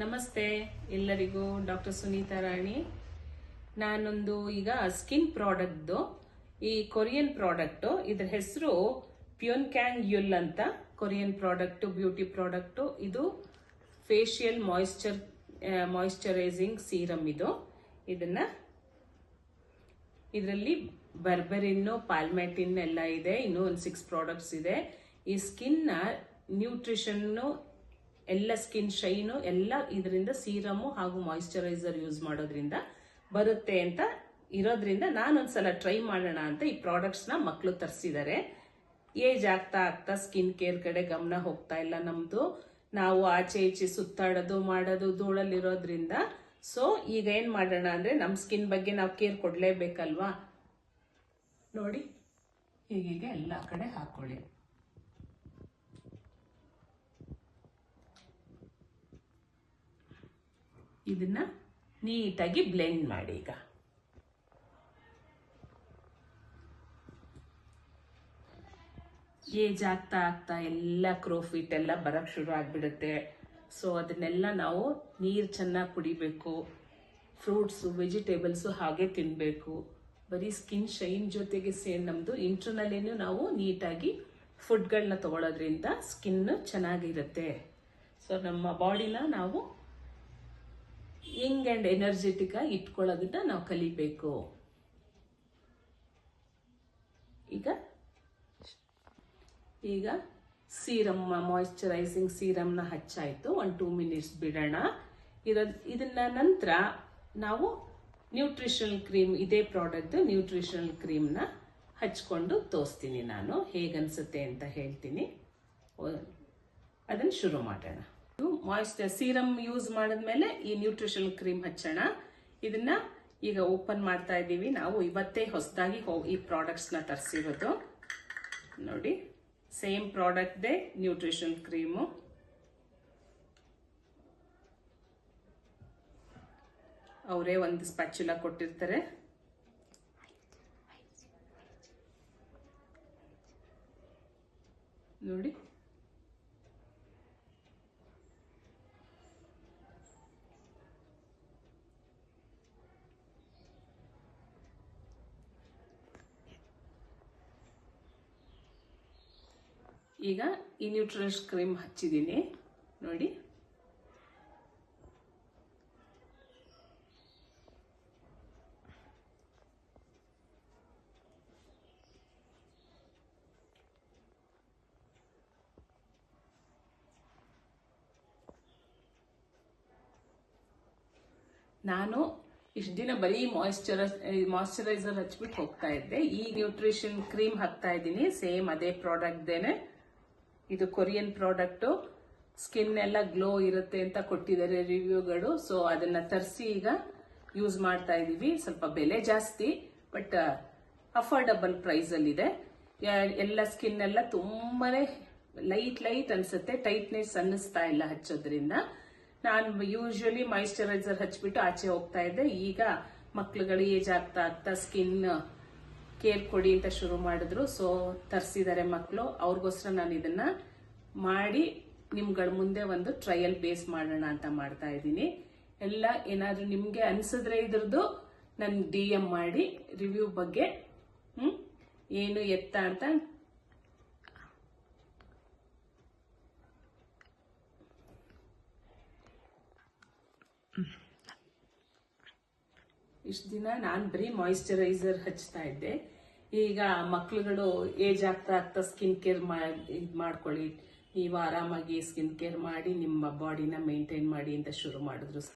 ನಮಸ್ತೆ ಎಲ್ಲರಿಗೂ. ಡಾಕ್ಟರ್ ಸುನೀತಾ ರಾಣಿ. ನಾನೊಂದು ಈಗ ಸ್ಕಿನ್ ಪ್ರಾಡಕ್ಟ್ದು, ಈ ಕೊರಿಯನ್ ಪ್ರಾಡಕ್ಟ್, ಇದ್ರ ಹೆಸರು ಪ್ಯೂನ್ಕ್ಯಾಂಗ್ ಯುಲ್ ಅಂತ. Korean product, beauty product. ಇದು ಫೇಶಿಯಲ್ ಮಾಯಿಶ್ಚರೈಸಿಂಗ್ ಸೀರಮ್. ಇದರಲ್ಲಿ ಬರ್ಬರಿನ್, ಪಾಲ್ಮ್ಯಾಟಿನ್ ಎಲ್ಲ ಇದೆ. ಇನ್ನೂ ಒಂದು 6 ಪ್ರಾಡಕ್ಟ್ಸ್ ಇದೆ. ಈ ಸ್ಕಿನ್ ನ್ಯೂಟ್ರಿಷನ್ ಎಲ್ಲ, ಸ್ಕಿನ್ ಶೈನು ಎಲ್ಲ ಇದರಿಂದ ಸೀರಮು ಹಾಗೂ ಮಾಯಿಶ್ಚರೈಸರ್ ಯೂಸ್ ಮಾಡೋದ್ರಿಂದ ಬರುತ್ತೆ ಅಂತ ಇರೋದ್ರಿಂದ ನಾನೊಂದ್ಸಲ ಟ್ರೈ ಮಾಡೋಣ ಅಂತ ಈ ಪ್ರಾಡಕ್ಟ್ಸ್ ನ ಮಕ್ಕಳು ತರಿಸಿದ್ದಾರೆ. ಏಜ್ ಆಗ್ತಾ ಆಗ್ತಾ ಸ್ಕಿನ್ ಕೇರ್ ಕಡೆ ಗಮನ ಹೋಗ್ತಾ ಇಲ್ಲ ನಮ್ದು. ನಾವು ಆಚೆ ಈಚೆ ಸುತ್ತಾಡೋದು ಮಾಡೋದು ಧೂಳಲ್ಲಿರೋದ್ರಿಂದ. ಸೊ ಈಗ ಏನ್ ಮಾಡೋಣ ಅಂದ್ರೆ ನಮ್ ಸ್ಕಿನ್ ಬಗ್ಗೆ ನಾವು ಕೇರ್ ಕೊಡ್ಲೇಬೇಕಲ್ವಾ. ನೋಡಿ, ಹೀಗೆ ಎಲ್ಲ ಕಡೆ ಹಾಕೊಳ್ಳಿ. ಇದನ್ನ ನೀಟಾಗಿ ಬ್ಲೆಂಡ್ ಮಾಡಿ. ಈಗ ಏಜ್ ಆಗ್ತಾ ಆಗ್ತಾ ಎಲ್ಲ ಕ್ರೋಫಿಟ್ ಎಲ್ಲ ಬರಕ್ ಶುರು ಆಗ್ಬಿಡುತ್ತೆ. ಸೊ ಅದನ್ನೆಲ್ಲ ನಾವು ನೀರು ಚೆನ್ನಾಗಿ ಕುಡಿಬೇಕು. ಫ್ರೂಟ್ಸು, ವೆಜಿಟೇಬಲ್ಸು ಹಾಗೆ ತಿನ್ಬೇಕು. ಬರೀ ಸ್ಕಿನ್ ಶೈನ್ ಜೊತೆಗೆ ನಮ್ದು ಇಂಟರ್ನಲ್ಲೇನು ನಾವು ನೀಟಾಗಿ ಫುಡ್ಗಳನ್ನ ತಗೊಳ್ಳೋದ್ರಿಂದ ಸ್ಕಿನ್ ಚೆನ್ನಾಗಿರುತ್ತೆ. ಸೊ ನಮ್ಮ ಬಾಡಿನ ನಾವು ಯಂಗ್ ಅಂಡ್ ಎನರ್ಜೆಟಿಕ್ ಆಗಿ ಇಟ್ಕೊಳ್ಳೋದನ್ನ ನಾವು ಕಲಿಬೇಕು. ಈಗ ಸೀರಮ್, ಮಾಯಿಶ್ಚರೈಸಿಂಗ್ ಸೀರಮ್ನ ಹಚ್ಚಾಯ್ತು. 1-2 ಮಿನಿಟ್ಸ್ ಬಿಡೋಣ. ಇದನ್ನ ನಂತರ ನಾವು ನ್ಯೂಟ್ರಿಷನಲ್ ಕ್ರೀಮ್, ಇದೇ ಪ್ರಾಡಕ್ಟ್ ನ್ಯೂಟ್ರಿಷನಲ್ ಕ್ರೀಮ್ನ ಹಚ್ಕೊಂಡು ತೋರಿಸ್ತೀನಿ. ನಾನು ಹೇಗನ್ಸುತ್ತೆ ಅಂತ ಹೇಳ್ತೀನಿ. ಅದನ್ನ ಶುರು ಮಾಡೋಣ. ಸೀರಮ್ ಯೂಸ್ ಮಾಡಿದ್ಮೇಲೆ ಈ ನ್ಯೂಟ್ರಿಷನಲ್ ಕ್ರೀಮ್ ಹಚ್ಚೋಣ. ಇದನ್ನ ಈಗ ಓಪನ್ ಮಾಡ್ತಾ ಇದ್ದೀವಿ. ನಾವು ಇವತ್ತೇ ಹೊಸದಾಗಿ ಈ ಪ್ರಾಡಕ್ಟ್ಸ್ ನ ತರಿಸಿರೋದು. ನೋಡಿ, same product they nutritional cream. ಅವರೇ ಒಂದು ಸ್ಪ್ಯಾಚುಲಾ ಕೊಟ್ಟಿರ್ತಾರೆ. ನೋಡಿ, ಈಗ ಈ ನ್ಯೂಟ್ರಿಷನಲ್ ಕ್ರೀಮ್ ಹಚ್ಚಿದ್ದೀನಿ. ನೋಡಿ, ನಾನು ಇಷ್ಟು ದಿನ ಬರೀ ಮಾಯಿಶ್ಚರೈಸರ್ ಹಚ್ಬಿಟ್ಟು ಹೋಗ್ತಾ ಇದ್ದೆ. ಈ ನ್ಯೂಟ್ರಿಷನ್ ಕ್ರೀಮ್ ಹಾಕ್ತಾ ಇದ್ದೀನಿ. ಸೇಮ್ ಅದೇ ಪ್ರಾಡಕ್ಟ್ ದೇನೆ. ಇದು ಕೊರಿಯನ್ ಪ್ರಾಡಕ್ಟ್. ಸ್ಕಿನ್ ಎಲ್ಲ ಗ್ಲೋ ಇರುತ್ತೆ ಅಂತ ಕೊಟ್ಟಿದ್ದಾರೆ ರಿವ್ಯೂಗಳು. ಸೊ ಅದನ್ನ ತರಿಸಿ ಈಗ ಯೂಸ್ ಮಾಡ್ತಾ ಇದೀವಿ. ಸ್ವಲ್ಪ ಬೆಲೆ ಜಾಸ್ತಿ, ಬಟ್ ಅಫೋರ್ಡಬಲ್ ಪ್ರೈಸ್ ಅಲ್ಲಿ ಇದೆ. ಎಲ್ಲ ಸ್ಕಿನ್ ಎಲ್ಲ ತುಂಬಾನೇ ಲೈಟ್ ಅನ್ಸುತ್ತೆ. ಟೈಟ್ನೆಸ್ ಅನ್ನಿಸ್ತಾ ಇಲ್ಲ ಹಚ್ಚೋದ್ರಿಂದ. ನಾನು ಯೂಶುವಲಿ ಮಾಯಿಶ್ಚರೈಸರ್ ಹಚ್ಬಿಟ್ಟು ಆಚೆ ಹೋಗ್ತಾ ಇದ್ದೆ. ಈಗ ಮಕ್ಳುಗಳು ಏಜ್ ಆಗ್ತಾ ಆಗ್ತಾ ಸ್ಕಿನ್ ಕೇರ್ ಕೊಡಿ ಅಂತ ಶುರು ಮಾಡಿದ್ರು. ಸೊ ತರಿಸಿದ್ದಾರೆ ಮಕ್ಕಳು. ಅವ್ರಿಗೋಸ್ಕರ ನಾನು ಇದನ್ನ ಮಾಡಿ ನಿಮ್ಗಳ ಮುಂದೆ ಒಂದು ಟ್ರಯಲ್ ಬೇಸ್ ಮಾಡೋಣ ಅಂತ ಮಾಡ್ತಾ ಇದ್ದೀನಿ. ಎಲ್ಲ ಏನಾದ್ರೂ ನಿಮ್ಗೆ ಅನ್ಸಿದ್ರೆ ಇದ್ರದ್ದು ನನ್ DM ಮಾಡಿ ರಿವ್ಯೂ ಬಗ್ಗೆ ಏನು ಎತ್ತ ಅಂತ. ಇಷ್ಟು ದಿನ ನಾನು ಬರೀ ಮಾಯಿಶ್ಚರೈಸರ್ ಹಚ್ತಾ ಇದ್ದೆ. ಈಗ ಮಕ್ಳುಗಳು ಏಜ್ ಆಗ್ತಾ ಆಗ್ತಾ ಸ್ಕಿನ್ ಕೇರ್ ಮಾಡ್ಕೊಳ್ಳಿ, ನೀವು ಆರಾಮಾಗಿ ಸ್ಕಿನ್ ಕೇರ್ ಮಾಡಿ ನಿಮ್ಮ ಬಾಡಿನ ಮೇಂಟೈನ್ ಮಾಡಿ ಅಂತ ಶುರು ಮಾಡಿದ್ರು.